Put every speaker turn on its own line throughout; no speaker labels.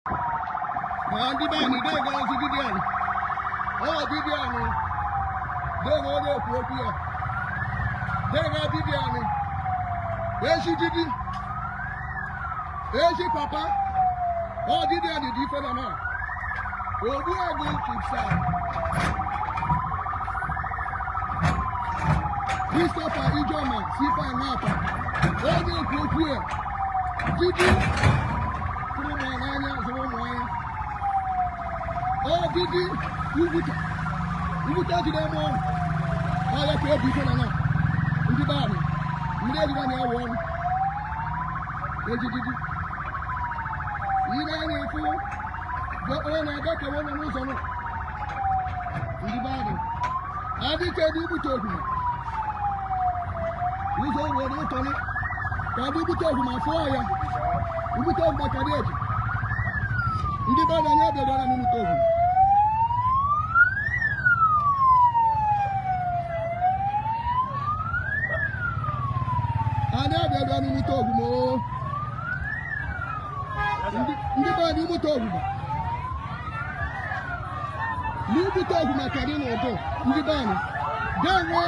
Ndị be anyị na-egozi Gideon. Gideon. Dega onye okwu okwu ya. Dega Gideon. Echi Didi. Echi Papa. Gideon dị ife na na. Ogbu agụ chipsa. Christopher Ijeoma Sifa Nwapa. Onye okwu okwu ya. Didi. Kụrụ m n'anya zụrụ ụmụ anyị. Didi. Ubuta jide mo. Ya ko bi so na na. Ndi ba ni. Ndi e diga ni awo ni. Didi. Ina ni fu. Bo na ga ke wona no so no. Ndi ba ni. Adi ke di buto ogun. Uzo wo ni to ni. Ka di buto ogun ma fo ya. Ubuto ogun ka di eji. Ndi ba na nya be do na ni buto ogun. Ndị be anyị mụta ọgwụgwọ n'ibute ọgwụgwọ ka dị n'ụdọ ndị be anyị ga-enwe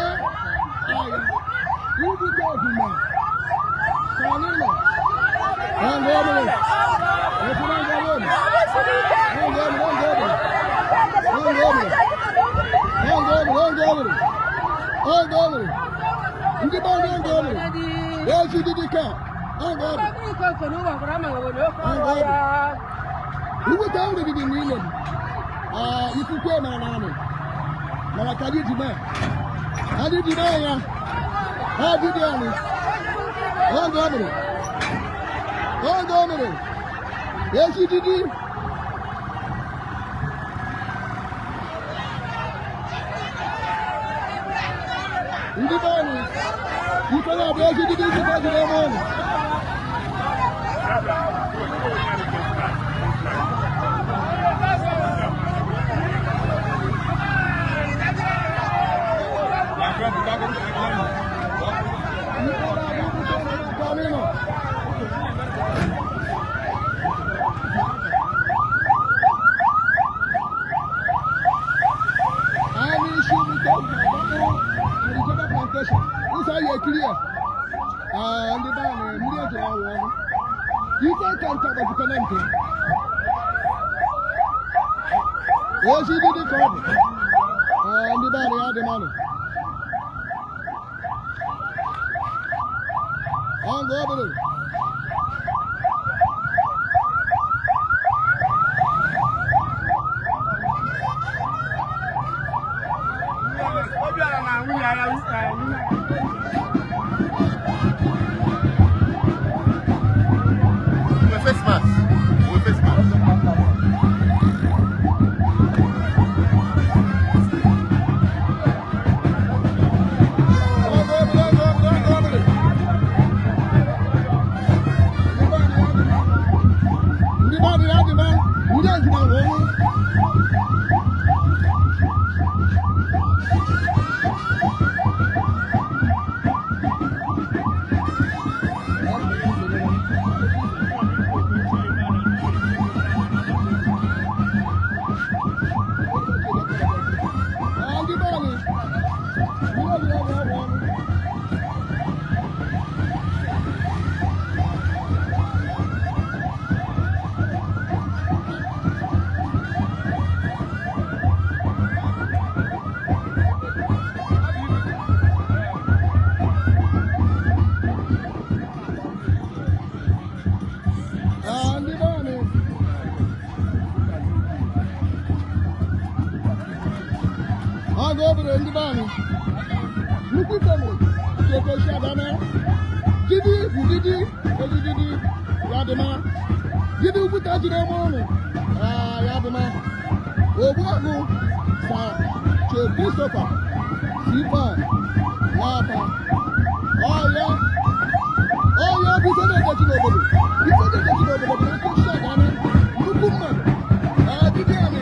ahịa ibute ọgwụgwọ ka anyị nọ ọgwụ ọmụrụ efere ngara ọmụ ndị be anyị ọgwụ ọmụrụ Eji Didi ka ọgwụ ọmụ Ubuta uri Didi n'ile ikuku na nani mara ka Didi mee Didi mee ya Didi anyị ọgwụ ọmụrụ Eji Didi ndị be anyị ike na-abụ Eji Didi ike na jiri eme ọnụ Inside your clear. And the banner, immediately I want. You can't count up the penalty. Yes, he did it come. And the banner had the money. On the other. Ndị be anyị nnukwu ikpemo chekosi adana Didi bụ Didi ezi Didi ya dịma Didi ubuta jiri eme ọnụ ya dịma Ogbuagụ sa che Christopher Sifa Nwapa ọya biko na-edechi n'obodo bụ nkosi adana nnukwu mmadụ Didi anyị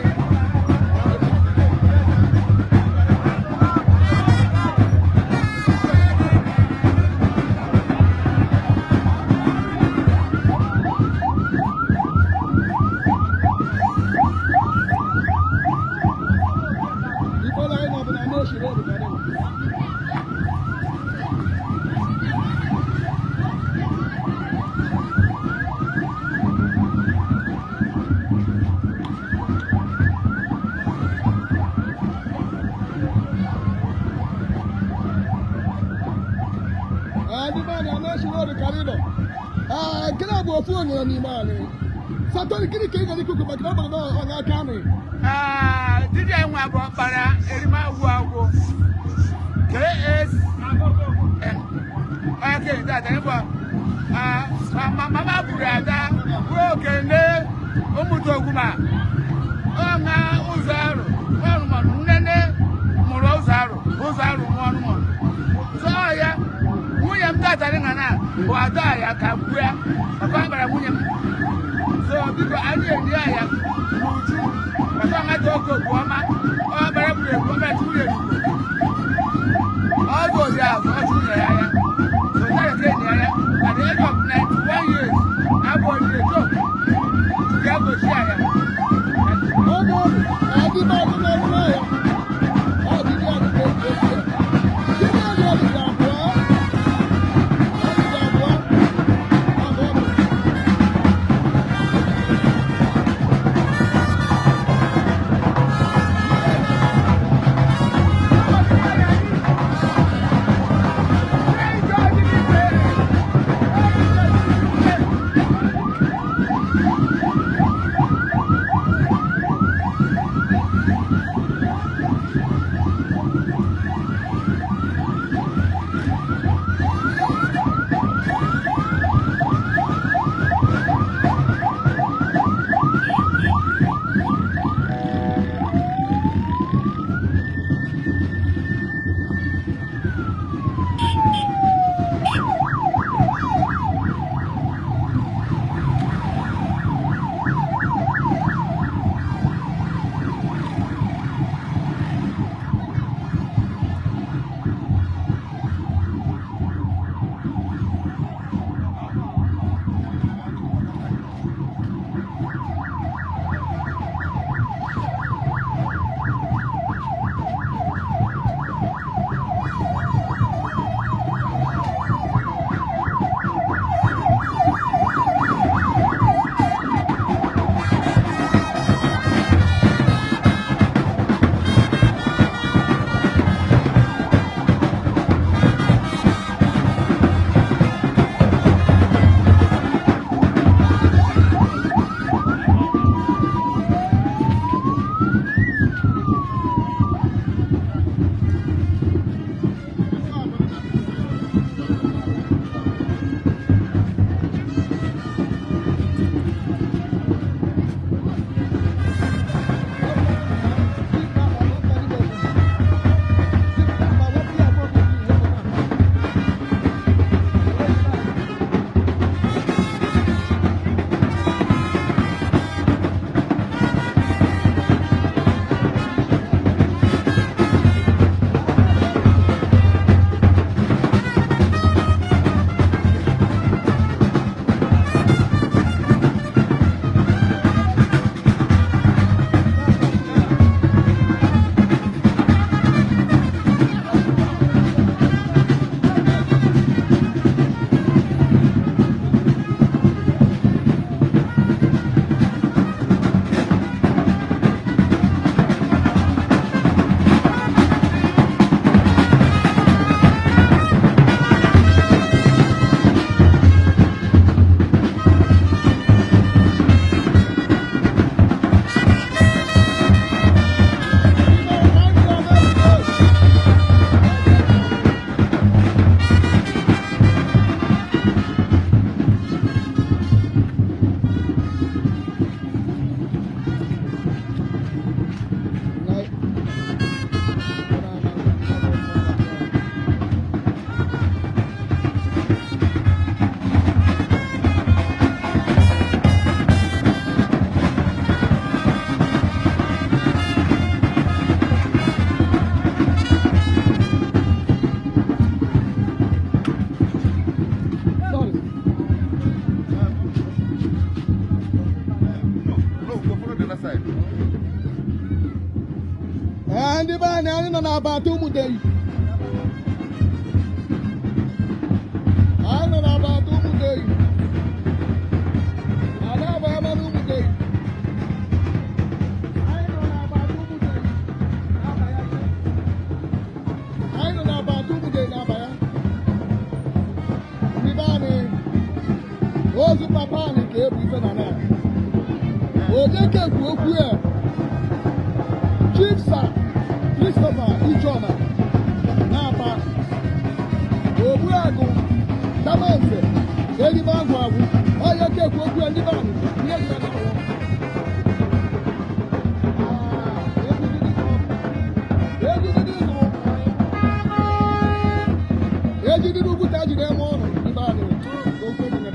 go phone ni mane. Satani kini kenga ni kuku makaba no ona kame.
Didi Nwapa para erima wuago. KS okay, that mama burada wo kende omutoguma. Ona uzaru. Ona nene muro uzaru mo. So ya munyam tatare ngana wa da ya kabua. Papa bara munyam. So biko ani eni aya mutu. Papa ngatoko buama. O bara bure ko ba tule. All those years, all through the area. So that is the area. At the age of 91 years, I was the job to get to share.
Ndị be anyị nọ n'agbata ụmụdei. Anyị nọ n'agbata ụmụdei. Ada bụ ebe n'ụmụdei. Anyị nọ n'agbata ụmụdei. Anyị nọ n'agbata ụmụdei n'Abaya. Ndị be anyị ozu papa Onyeke okwu a Chief Sir Christopher Ijeoma Nwapa Ogbuagụ Damanse Elibe Agwụ Agwụ Onyeke okwu a ndị be anyị ihe dị na ejidiri ugwuta jide eme ọrụ ndị be anyị okwu dị na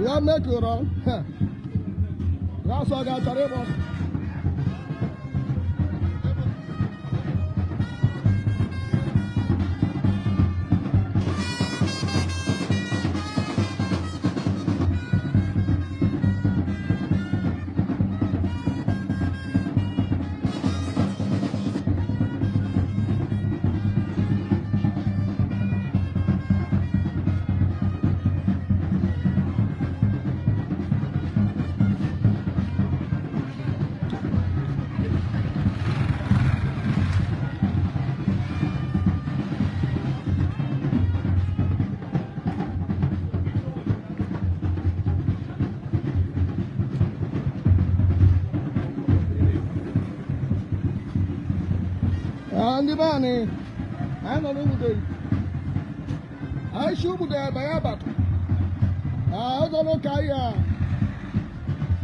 ya mekọrọ gasọ ga-achara ịbọ ndị be anyị nọ n'obodo anyị si obodo ebe ya bata ọzọ n'ụka ya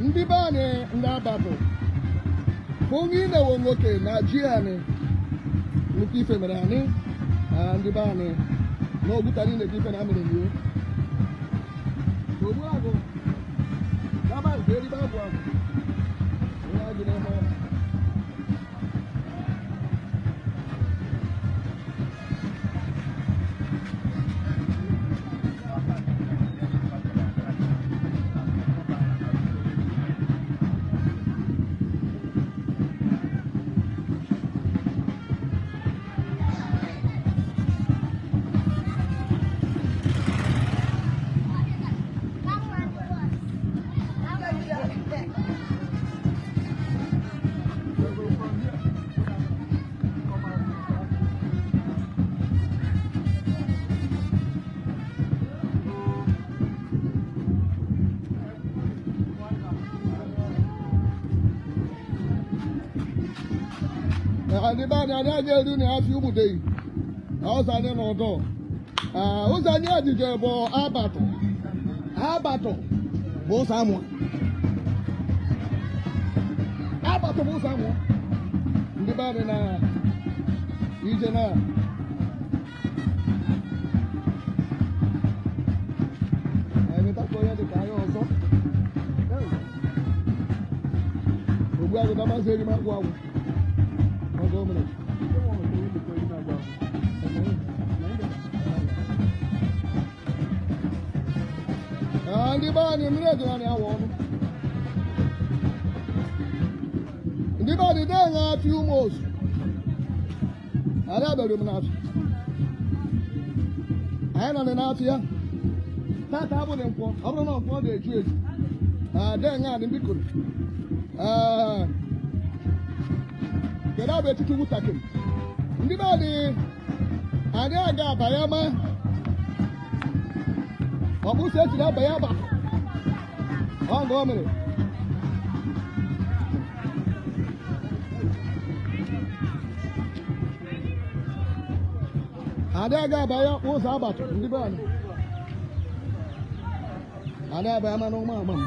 ndị be anyị ndị abatụ onye ị na-ewe nwoke na ji anyị nnukwu ife mere anyị ndị be anyị na ogbutara ị na-eke ife na amịrị n'iwu Ogbuagụ Damanse Elibe Agwụ Agwụ onye agụ na-eme ọrụ ndị be anyị anyị elu na afọ ụmụdei ọzọ anyị n'ọdọ ụzọ anyị ejije bụ abatụ bụ ụzọ amụọ abatụ bụ ụzọ amụọ ndị be anyị na ije na anyị takwa ya dị ka anyị ọzọ Ogbuagụ Damanse Elibe Agwụ Agwụ ndị be anyị mmiri ejiri anyị awa ọnụ ndị be anyị na-enye afị ụmụ osu adabere m n'afị anyị nọ n'afị ya tata abụghị nkwọ ọ bụrụ na nkwọ ga-eju eju denye adị mbikoro kedu abụ etiti nwatakịrị ndị be anyị anyị aga abanye ma ọ bụ ụzọ ejiri abanye abatụ ọ nga o mere anyị aga abanye ụzọ abatụ ndị be anyị anyị abanye ma n'ụmụ ama m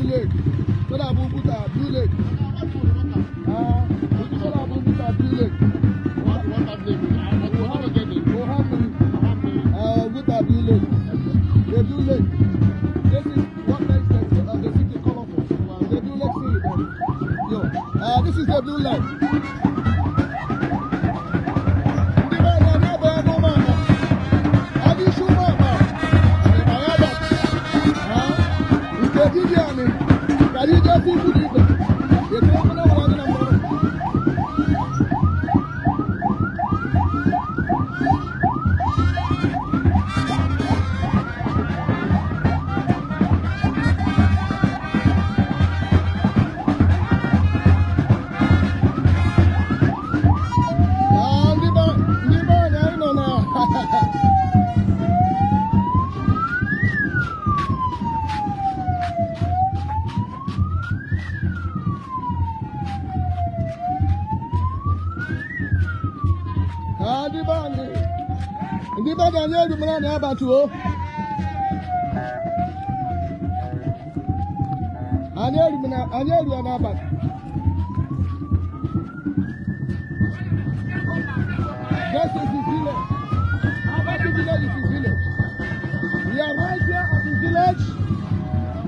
Lake. What about Blue Lake? What about Blue Lake? What Blue Lake? The Blue Lake. This is what makes the city colorful. The Blue Lake City. Yo, this is the Blue Lake. Ndị be ga anya erumara na abatu o. Anya eru na abatu. This is the village. Abatu village is the village. We are right here at the village.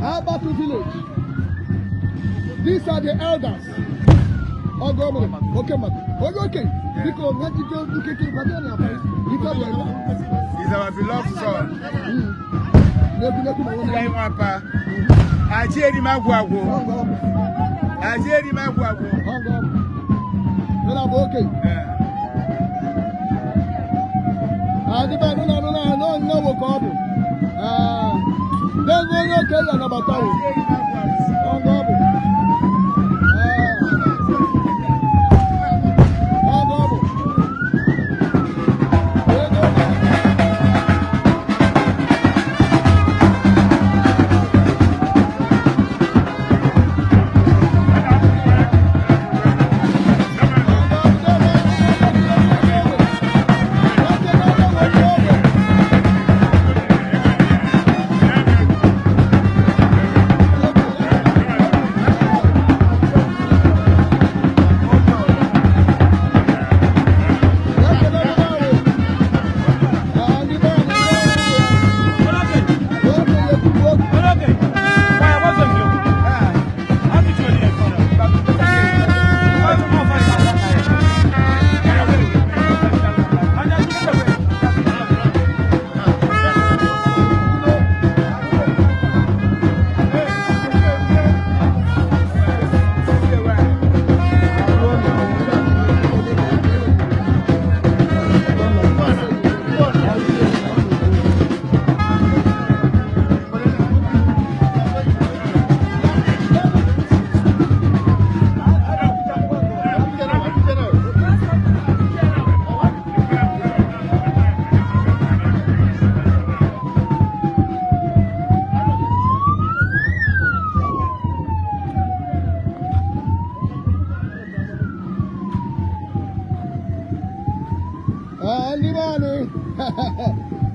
Abatu village. These are the elders. Oh, government. Okay, man. Okay. Because he's
our beloved son. Nwapa. Ajeri magwago. Ajeri magwago.
Okay.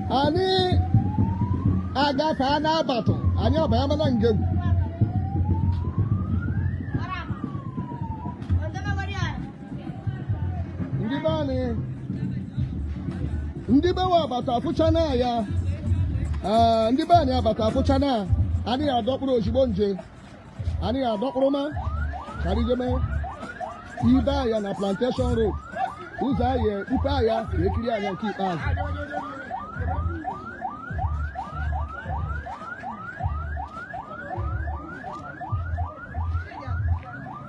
Ani agafe na battle. Ani obama na ngegu. Ndi ba wa bata afucha na ya. Ndi ba ni abata afucha na. Ani adokpuru osigbo nje. Ani adokpuru ma. Karijeme. Iba ya na Plantation Road. Uza ye upa ya ekiri anya nke ikpeazụ.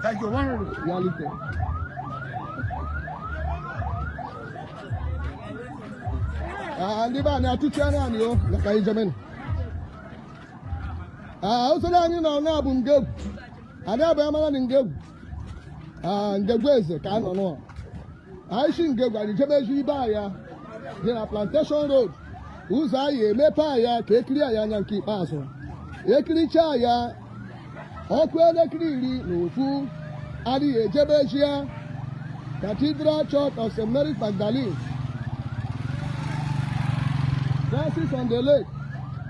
Thank you.
Reality. Ndị be anyị atụtụ anya anyị o maka Ijeoma. Usoro anyị nọ na bụ ngegwu. Anyị abụghị amara na ngegwu. Ngegwu eze ka anọ nọ. Anyị si ngegwu anyị jebe ezu ibe anya dị na Plantation Road. Ụzọ anyị emepe anya ka ekiri anyị anya nke ikpeazụ. Ekiricha ya ọkụ elekere 10 adịghị ejebe echi ya Cathedral Church of St. Mary Magdalene. Francis on the Lake.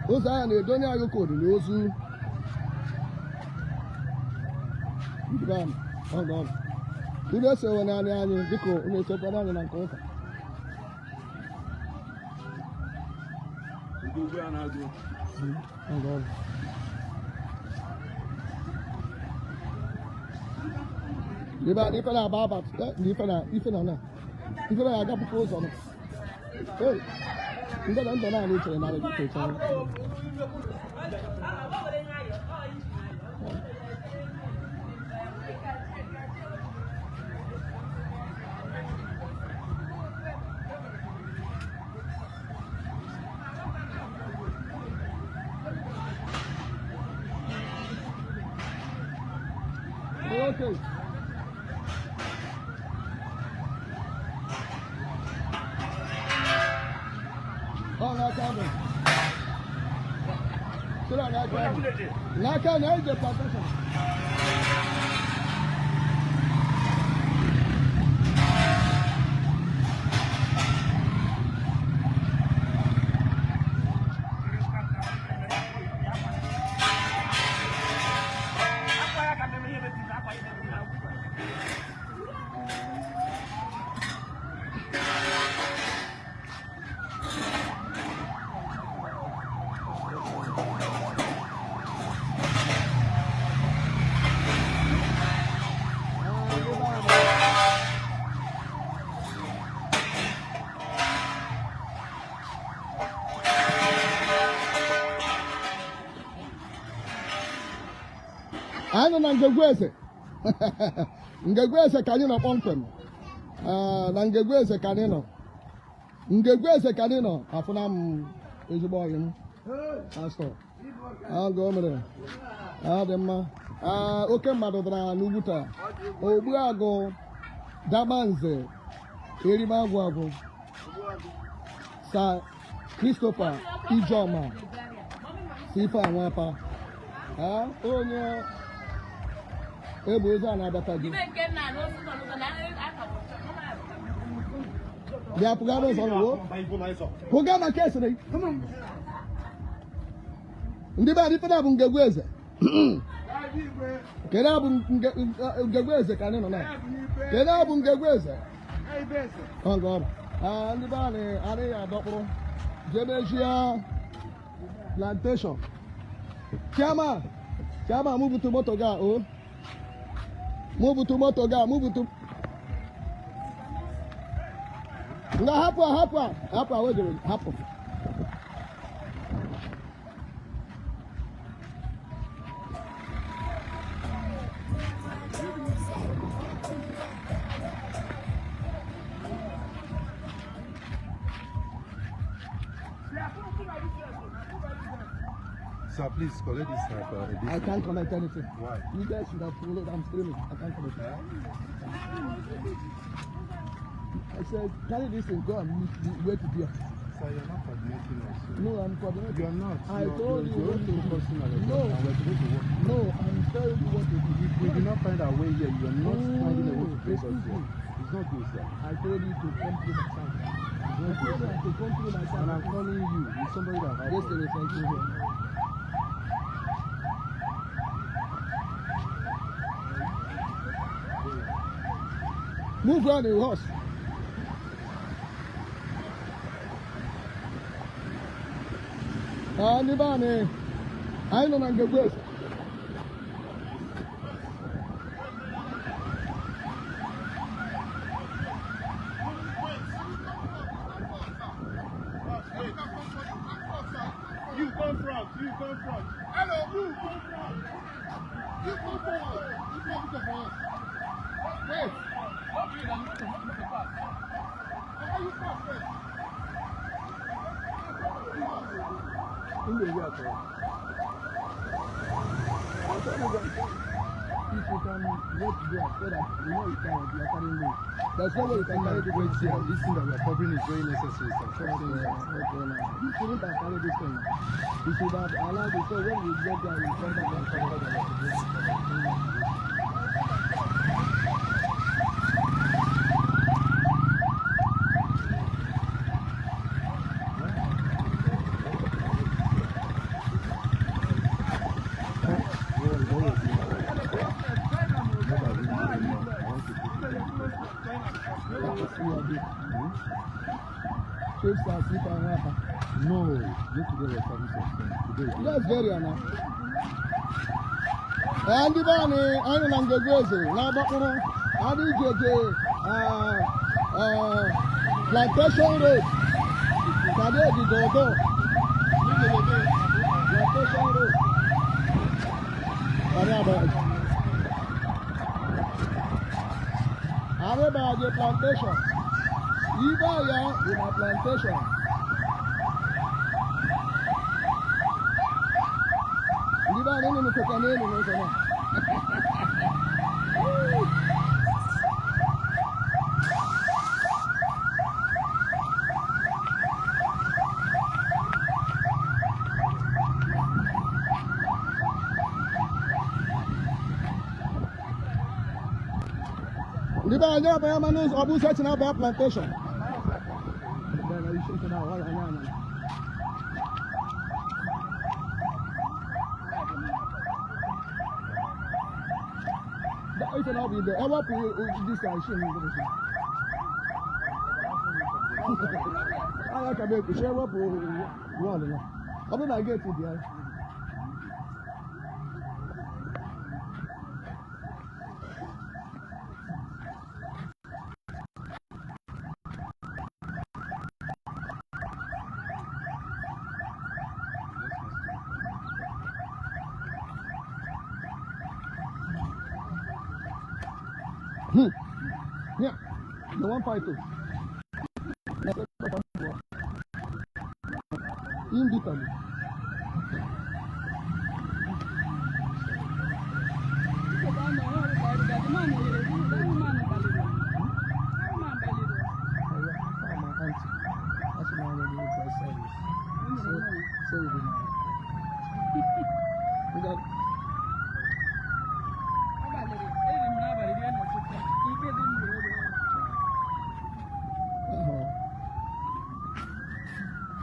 Ụzọ ahụ na-edonye anyị koodu n'ozu. Bam. Hold on. You just say when I'm in Dico, you say for them and Coca. Hold on. If I Baba, if I got proposed on it. Hey, you don't know another picture. Okay. Oh, not coming. Sit down, not coming. Not coming, I just position. I don't know Ngegwese. Ngegwese kanino pompen. Na Ngegwese kanino. Ngegwese kanino afuna ezigbo oyim. Pastor. Go mere. Ademma. Oke mmadụ dara n'ugbuta. Ogbu agụ Damanze. Erima agwagụ. Sa Christopher Ijeoma. Sifa Nwapa. Onye ebe ozi a na-abata gị. Bịa pụga n'ụzọ n'ụwa. Pụga na kesi dị. Ndị be adị fena bụ Ngegwese. Kedu abụ Ngegwese ka anyị nọ na? Kedu abụ Ngegwese? Ndị be anyị adịghị adọkpụrụ. Jebechia plantation. Chiama, move to Motoga, oh. Move to Motoga, move to. No, hapa, wait a minute, hapa.
Sir, please collect this
I can't connect anything.
Why?
You guys should have followed. I'm screaming. I can't connect. I said, carry this and go and wait to be.
Sir, you're not coordinating us.
No, I'm coordinating.
You're not.
I told you what to do.
No.
No, I'm telling you what to do.
If we do not find our way here, you're not finding a way to bring us
excuse
here.
me.
It's not good, sir.
I told you to come through my side. I told you to come through my side.
And I'm calling you. It's somebody that has.
Yes, there is something here. Move around the horse. Ndị be anyị nọ na Ngegwese.
You come front.
Hello, you come forward. You come forward. Wait. How you pass first? In the way, if you can wait there so that you know you can be carrying me. There's no way you can carry the weight here.
This thing that we are covering is very necessary, sir.
You shouldn't have carried this thing. You should have allowed it so when we get there, we come back and cover the
yesterday was service of today.
That's very enough. And the man, I don't know the grace. Now, but I need to plantation road. Today, the go. Plantation road. About the plantation. Even here in a plantation. Liba nini mtoka nini unasema? Liba nya ba manus obu search na ba plantation. Then you should know what I am. If not be there, I want to this guy show me I like to make a share up one. I'm going to get it there. Yeah, the 152. In Italy.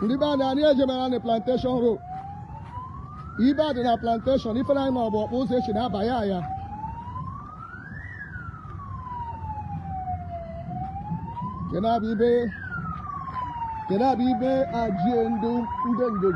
Iba na Ijeoma na plantation road. Iba na plantation ife na ma bo o se shi na baya ya. Kena bibe ajendo ndendo.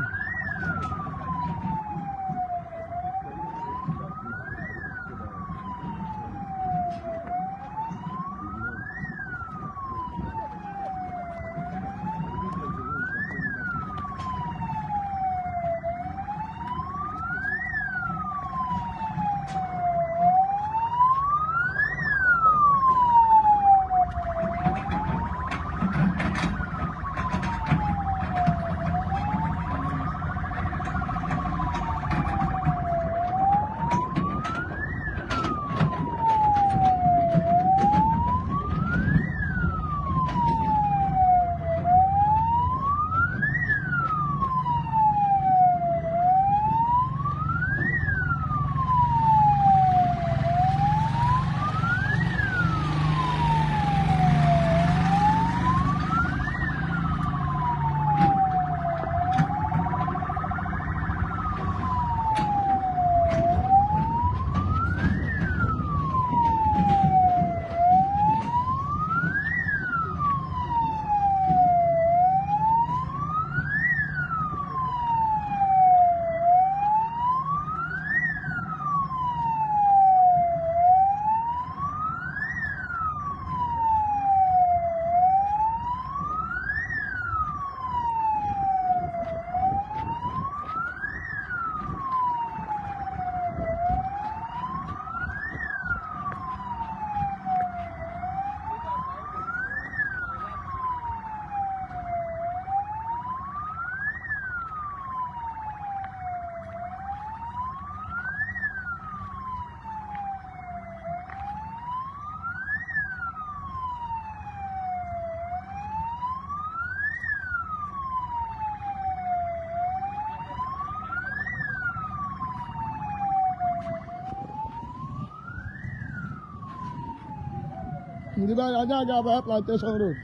Di ba aja ba plantation road.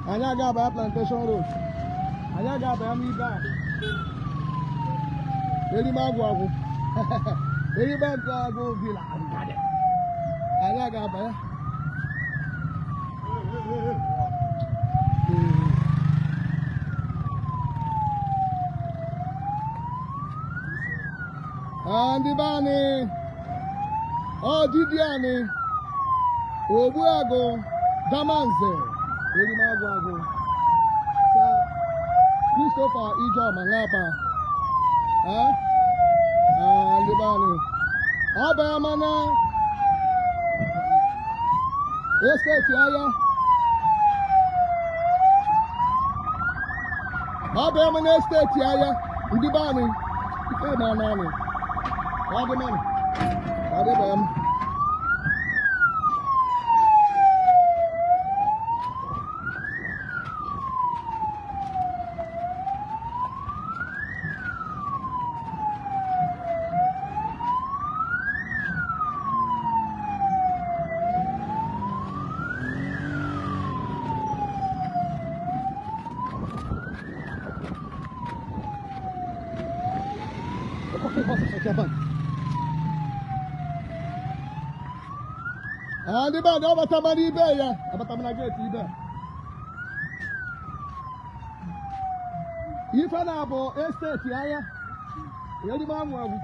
Anya ga ba plantation road. Anya ga ba mi ba. Eri ma gwa gwo. Eri ba ga go villa. ga-aba ya. Ndị be anyị ọdịdị anyị Ogbuagụ Damanze Erimagwagụ Christopher Ijeoma Nwapa ndị be anyị ọ bụ ya mana esteti ahịa ọ bụ ya mana esteti ahịa ndị be anyị ife ma naanị ọ dị mmanụ ọ dị bụ ya m ndị be anyị ọ batama n'ibe ya abatama na geeti ibe ife na-abụ esteti ahịa Erimagwagụ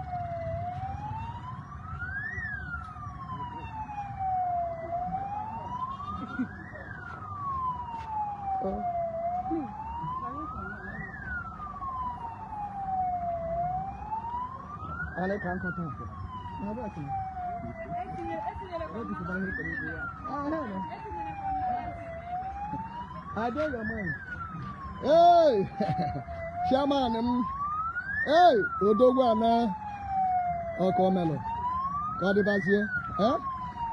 I can't contact it. I don't know, man. Hey, Shaman, hey, Odogwana, Okomelo, Codibasia,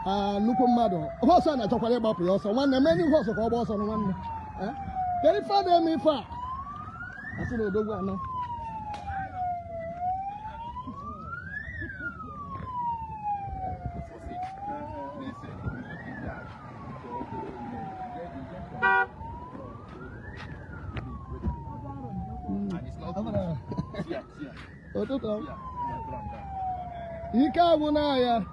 Nukumado, horse and a chocolate bottle, also one, the many horse of horse on one. Very far, me far. I said, Odogwana. You can't win ya.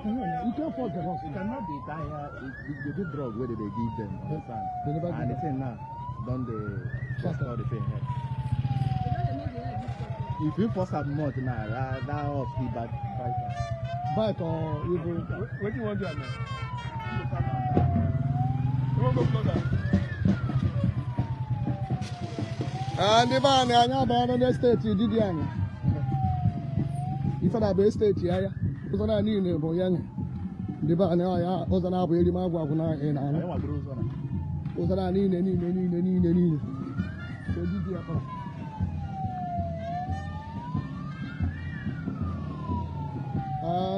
You can't force the horse.
It cannot be tire. It's the drug where they give them. Understand? And it's now done the first all the pain head. If you force up more now, that off the back
Bite or even.
What do you want to do now? You want to go closer?
Ndị be anyị anya abịa na steeti didi anyị ife na-abụ esteti ahịa ụzọ na niile bụ ya nye ndị be anyị ọya ụzọ na-abụ Erimagwagụ na ụzọ na niile didi ya kpọrọ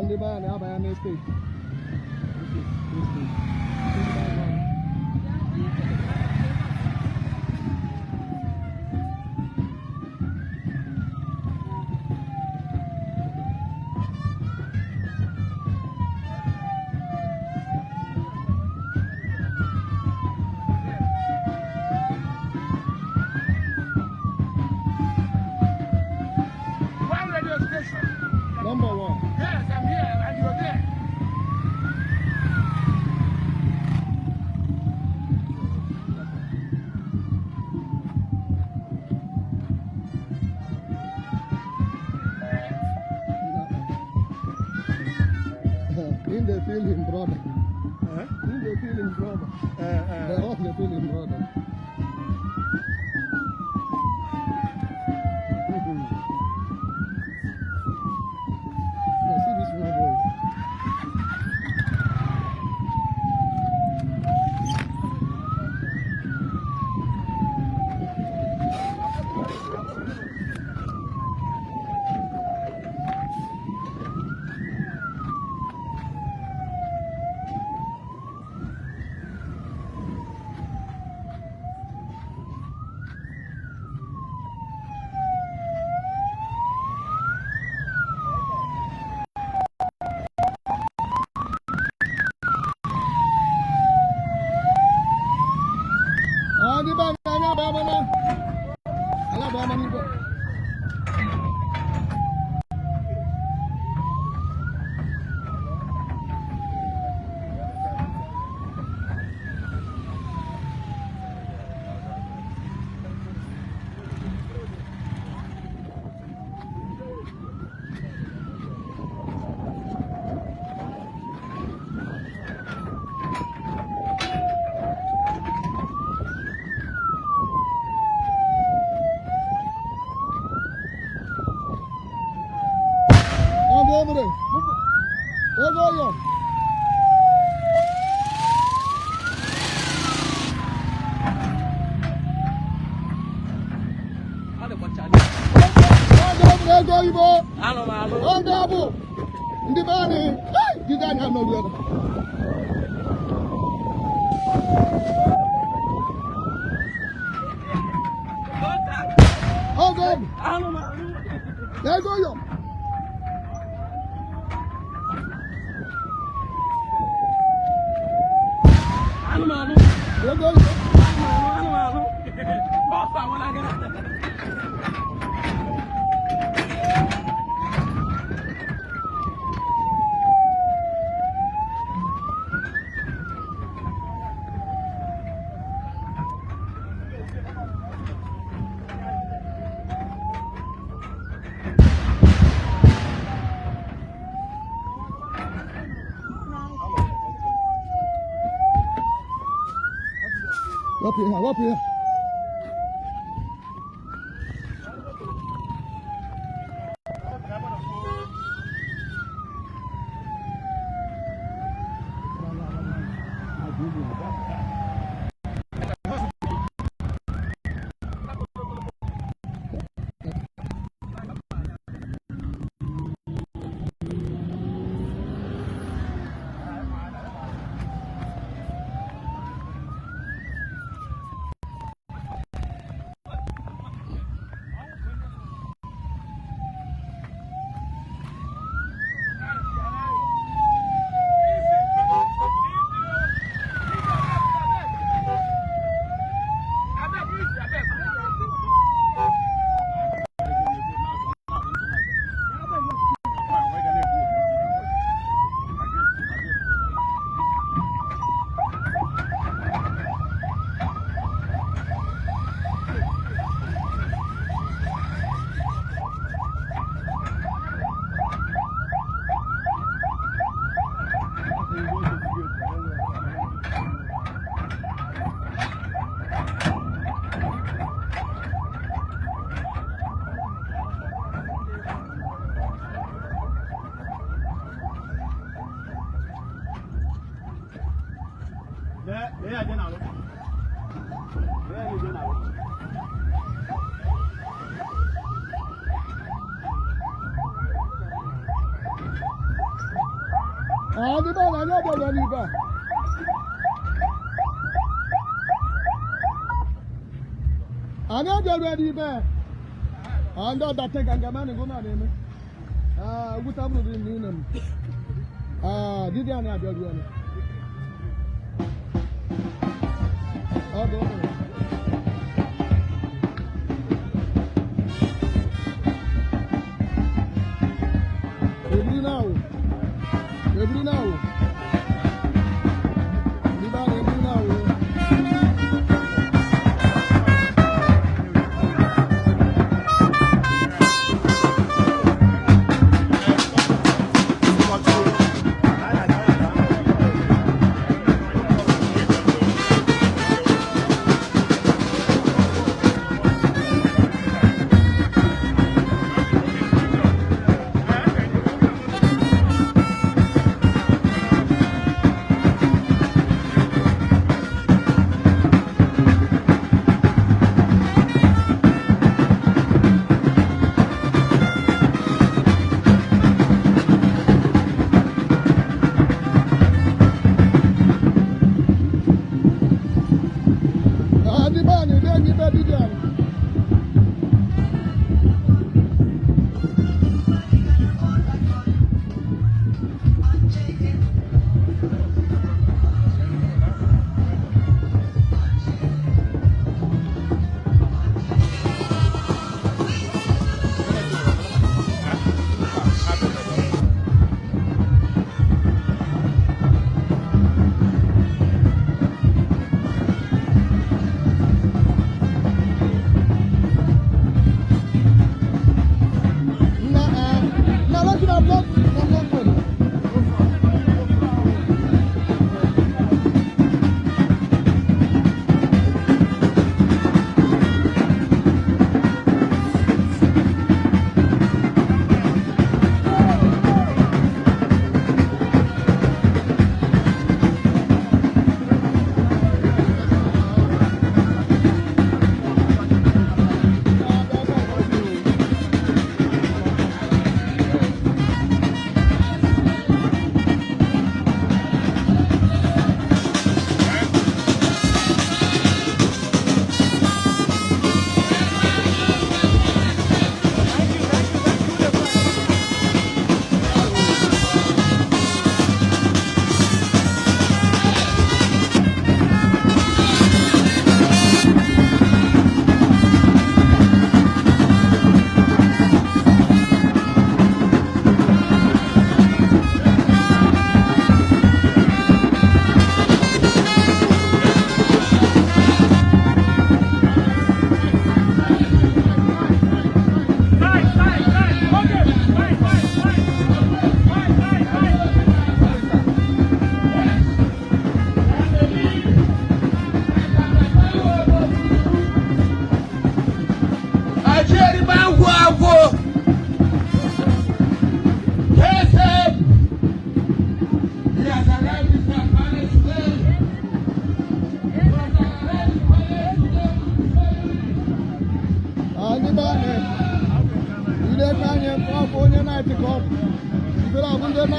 ndị be anyị abịa na steeti Number 1.
Yes, I'm here, and you're there.
In the feeling, brother. In the feeling, brother. They're all the feeling, brother. Egoyo. Egoyibo. Ogabu. Ndị be anyị. Jide anya n'obi ọrụ. Ogabu. Egoyo. Egoyo. Up here. I know they're ready, man. I know that take a man and go on him. What have you been doing? Did you have your one? Oh, go on. Every now.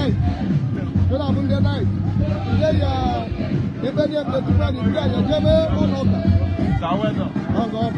night. What happened the night? They everybody have to find it. Yeah, you came on over. Oh God.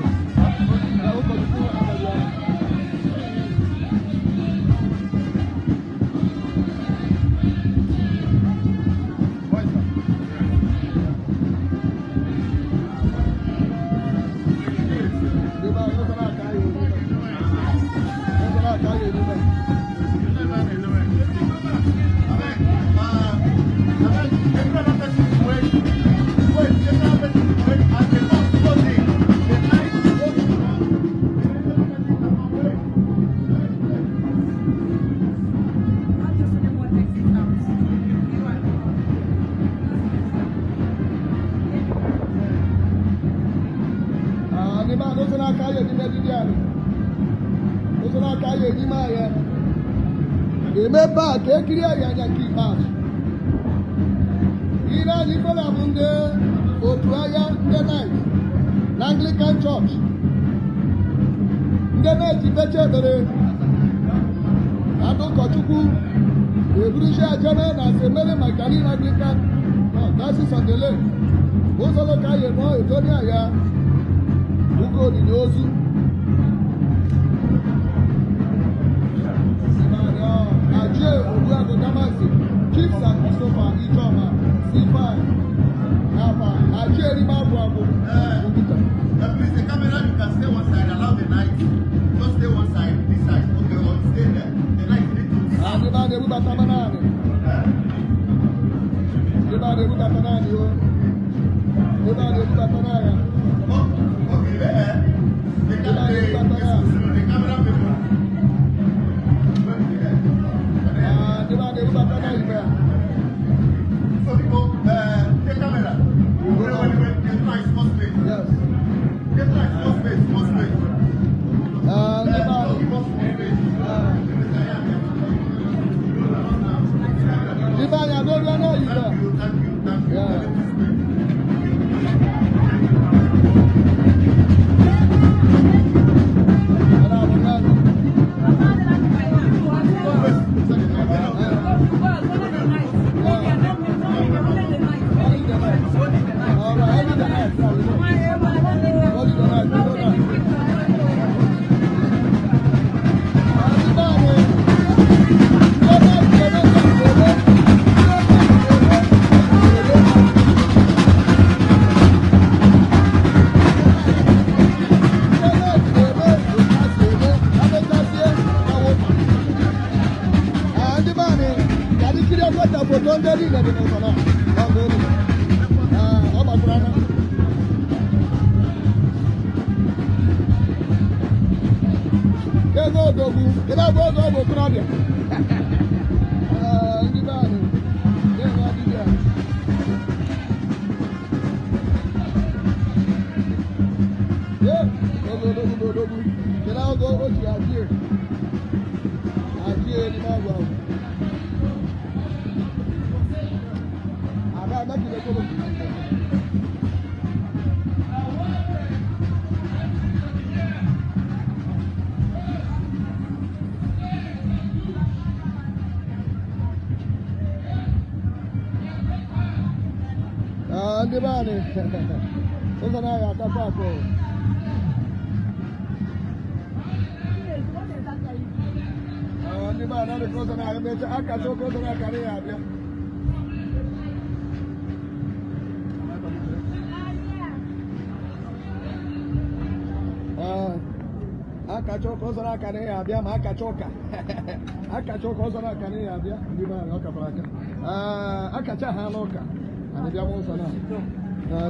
Remember, take it here and keep us. Ina ni kola munde otuaya the night. Anglican Church. The night ibeche bere. Ado kochuku. Ebrusha Ijeoma na Semele Magdalene Anglican. No, that is on the lake. Ozolo kaye no etoni aya. Ugo ni ozu. Chiefs and Christopher Ijeoma, C5, Nwapa, Ajeri Mabuabu.
Please, the camera, you can stay one side, allow the night. Just stay one side, this side. Okay, or stay there. The night, you need to this side. Okay, there. The camera people. So people, the camera. Get nice, more space.
Yes.
Get nice, more space, more space. Thank you.
Yeah.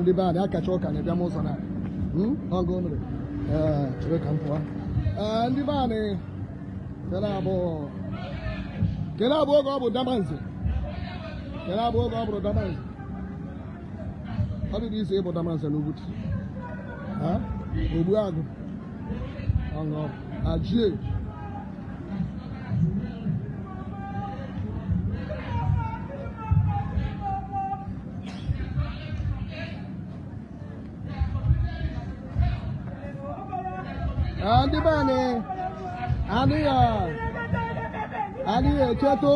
Ndị be anyị akacha ụka na-abịa m ụzọ na ọgụ nri chere ka m pụọ ndị be anyị kele abụọ oge ọ bụ damanzi kele abụọ oge ọ bụrụ damanzi ọ dị isi ịbụ damanzi n'Ugwutu ogbu agụ ọṅụ ajie ndị be anyị adịghị echeto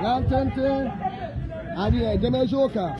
Lantente. Adi Ejemejoka.